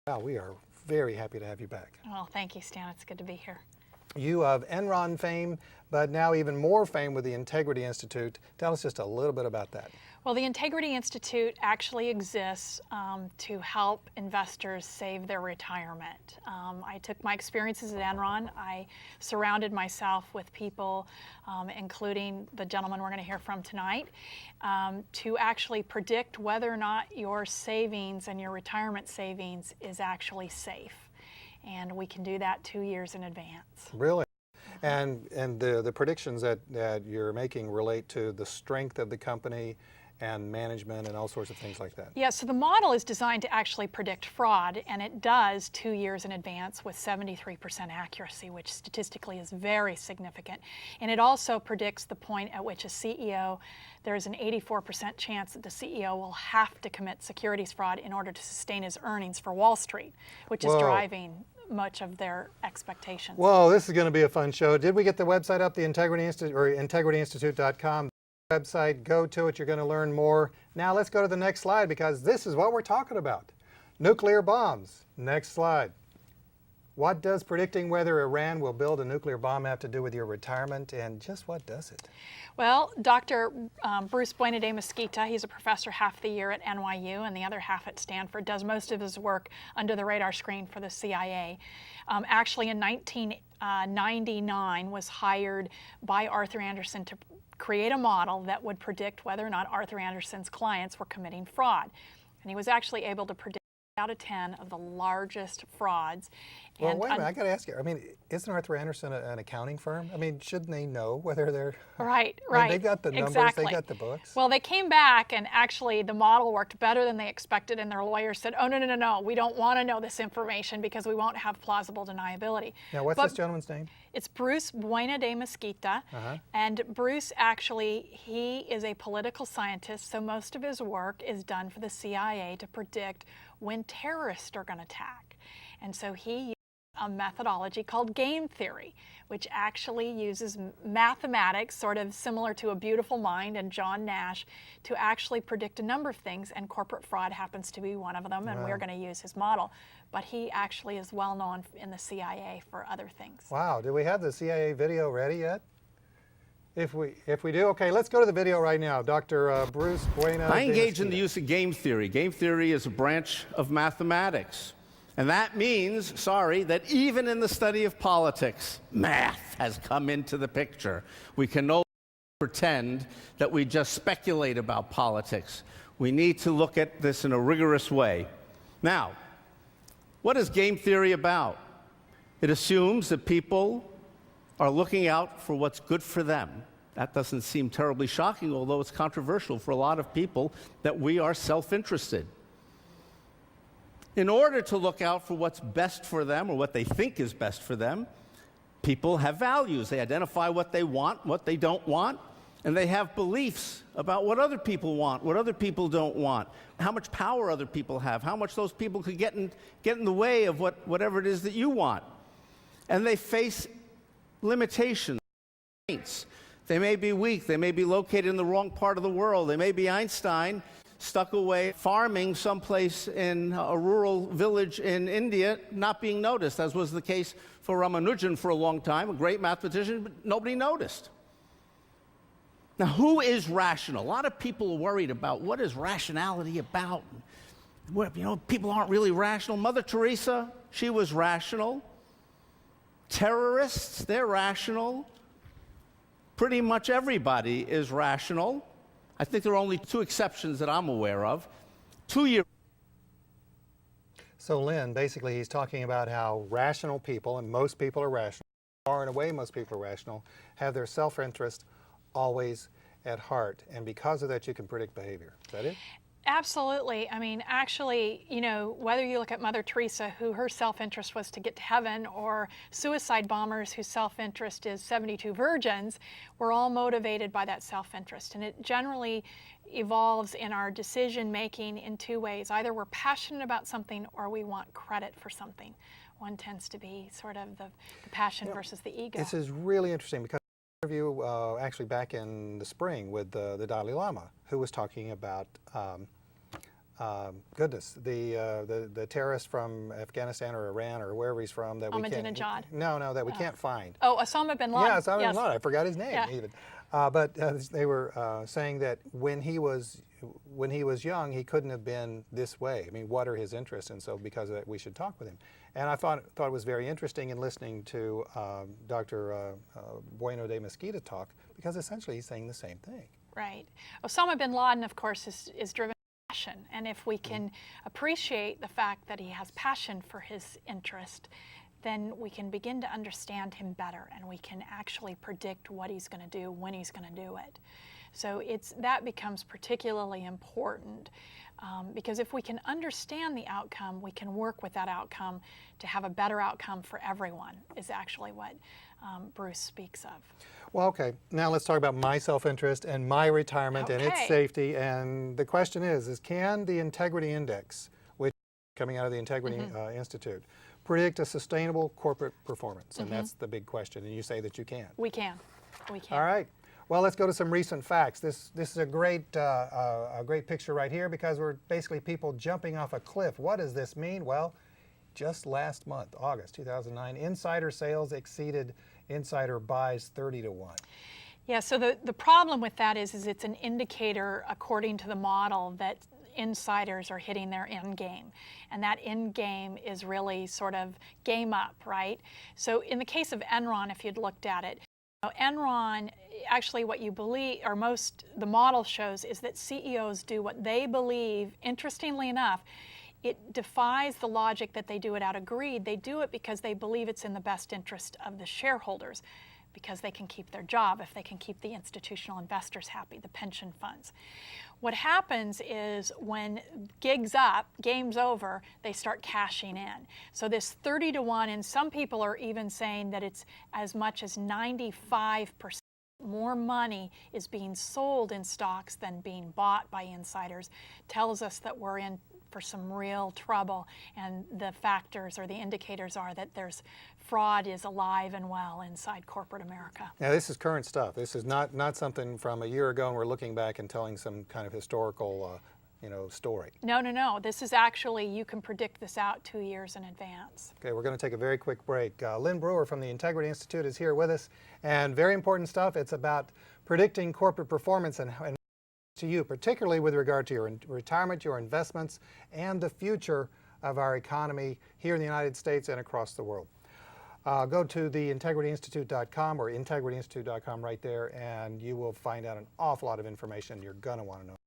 Wow, we are very happy to have you back. Well, thank you, Stan. It's good to be here. You have Enron fame, but now even more fame with the Integrity Institute. Tell us just a little bit about that. Well, the Integrity Institute actually exists to help investors save their retirement. I took my experiences at Enron. I surrounded myself with people, including the gentleman we're going to hear from tonight, to actually predict whether or not your savings and your retirement savings is actually safe. And we can do that 2 years in advance. Really? And the predictions that you're making relate to the strength of the company and management and all sorts of things like that. Yeah, so the model is designed to actually predict fraud, and it does 2 years in advance with 73% accuracy, which statistically is very significant. And it also predicts the point at which a CEO, there is an 84% chance that the CEO will have to commit securities fraud in order to sustain his earnings for Wall Street, which is driving much of their expectations. Whoa, this is going to be a fun show. Did we get the website up, the Integrity Institute, or integrityinstitute.com? Website, go to it, you're going to learn more. Now let's go to the next slide because this is what we're talking about. Nuclear bombs. Next slide. What does predicting whether Iran will build a nuclear bomb have to do with your retirement, and just what does it? Well, Dr. Bruce Buena de Mesquita, he's a professor half the year at NYU and the other half at Stanford, does most of his work under the radar screen for the CIA. Actually, in 1999 was hired by Arthur Andersen to create a model that would predict whether or not Arthur Andersen's clients were committing fraud. And he was actually able to predict out of 10 of the largest frauds. Well, wait a minute, I got to ask you. I mean, isn't Arthur Andersen an accounting firm? I mean, shouldn't they know whether they're... Right. I mean, they've got the numbers, exactly. they got the books. Well, they came back and actually the model worked better than they expected, and their lawyers said, oh, no, we don't want to know this information because we won't have plausible deniability. Now, what's this gentleman's name? It's Bruce Buena de Mesquita, and Bruce actually, he is a political scientist, so most of his work is done for the CIA to predict when terrorists are going to attack. And so he used a methodology called game theory, which actually uses mathematics, sort of similar to A Beautiful Mind and John Nash, to actually predict a number of things, and corporate fraud happens to be one of them, and we're going to use his model. But he actually is well known in the CIA for other things. Wow, do we have the CIA video ready yet? If we do, okay, let's go to the video right now. Dr. Bruce Buena. I engage in the use of game theory. Game theory is a branch of mathematics. And that means, that even in the study of politics, math has come into the picture. We can no longer pretend that we just speculate about politics. We need to look at this in a rigorous way. Now, what is game theory about? It assumes that people are looking out for what's good for them. That doesn't seem terribly shocking, although it's controversial for a lot of people that we are self-interested. In order to look out for what's best for them or what they think is best for them, people have values. They identify what they want, what they don't want, and they have beliefs about what other people want, what other people don't want, how much power other people have, how much those people could get in the way of whatever it is that you want. And they face limitations. They may be weak. They may be located in the wrong part of the world. They may be Einstein, stuck away farming someplace in a rural village in India, not being noticed, as was the case for Ramanujan for a long time, a great mathematician, but nobody noticed. Now, who is rational? A lot of people are worried about what is rationality about. People aren't really rational. Mother Teresa, she was rational. Terrorists, they're rational. Pretty much everybody is rational. I think there are only 2 exceptions that I'm aware of. 2 years. So Lynn, basically he's talking about how rational people, and most people are rational, far and away most people are rational, have their self-interest always at heart. And because of that, you can predict behavior. Is that it? Absolutely. I mean, actually, whether you look at Mother Teresa, who her self-interest was to get to heaven, or suicide bombers whose self-interest is 72 virgins, we're all motivated by that self-interest. And it generally evolves in our decision-making in 2 ways. Either we're passionate about something or we want credit for something. One tends to be sort of the passion versus the ego. This is really interesting because interview actually back in the spring with the Dalai Lama, who was talking about goodness, the terrorist from Afghanistan or Iran or wherever he's from that we can't. Ahmadinejad. No, that we can't find. Oh, Osama bin Laden. Yeah, Osama bin Yes. Laden. I forgot his name Yeah. even. But they were saying that when he was young, he couldn't have been this way. I mean, what are his interests? And so because of that, we should talk with him. And I thought it was very interesting in listening to Dr. Bueno de Mesquita talk, because essentially he's saying the same thing. Right. Osama bin Laden, of course, is driven by passion. And if we can appreciate the fact that he has passion for his interest, then we can begin to understand him better, and we can actually predict what he's going to do, when he's going to do it. So that becomes particularly important, because if we can understand the outcome, we can work with that outcome to have a better outcome for everyone, is actually what Bruce speaks of. Well, okay. Now let's talk about my self-interest and my retirement and its Okay. safety. And the question is can the Integrity Index, which is coming out of the Integrity Institute, predict a sustainable corporate performance? And that's the big question. And you say that you can. We can. We can. All right. Well, let's go to some recent facts. This is a great picture right here, because we're basically people jumping off a cliff. What does this mean? Well, just last month, August 2009, insider sales exceeded insider buys 30 to 1. Yeah, so the problem with that is it's an indicator, according to the model, that insiders are hitting their end game. And that end game is really sort of game up, right? So in the case of Enron, if you'd looked at it, Enron, actually what you believe, or the model shows, is that CEOs do what they believe. Interestingly enough, it defies the logic that they do it out of greed. They do it because they believe it's in the best interest of the shareholders, because they can keep their job, if they can keep the institutional investors happy, the pension funds. What happens is when gigs up, game's over, they start cashing in. So this 30 to 1, and some people are even saying that it's as much as 95% more money is being sold in stocks than being bought by insiders, tells us that we're in for some real trouble, and the factors or the indicators are that fraud is alive and well inside corporate America. Now, this is current stuff. This is not something from a year ago, and we're looking back and telling some kind of historical story. No. This is actually, you can predict this out 2 years in advance. Okay, we're going to take a very quick break. Lynn Brewer from the Integrity Institute is here with us, and very important stuff. It's about predicting corporate performance and to you, particularly with regard to your retirement, your investments, and the future of our economy here in the United States and across the world. Go to the integrityinstitute.com or integrityinstitute.com right there, and you will find out an awful lot of information you're going to want to know.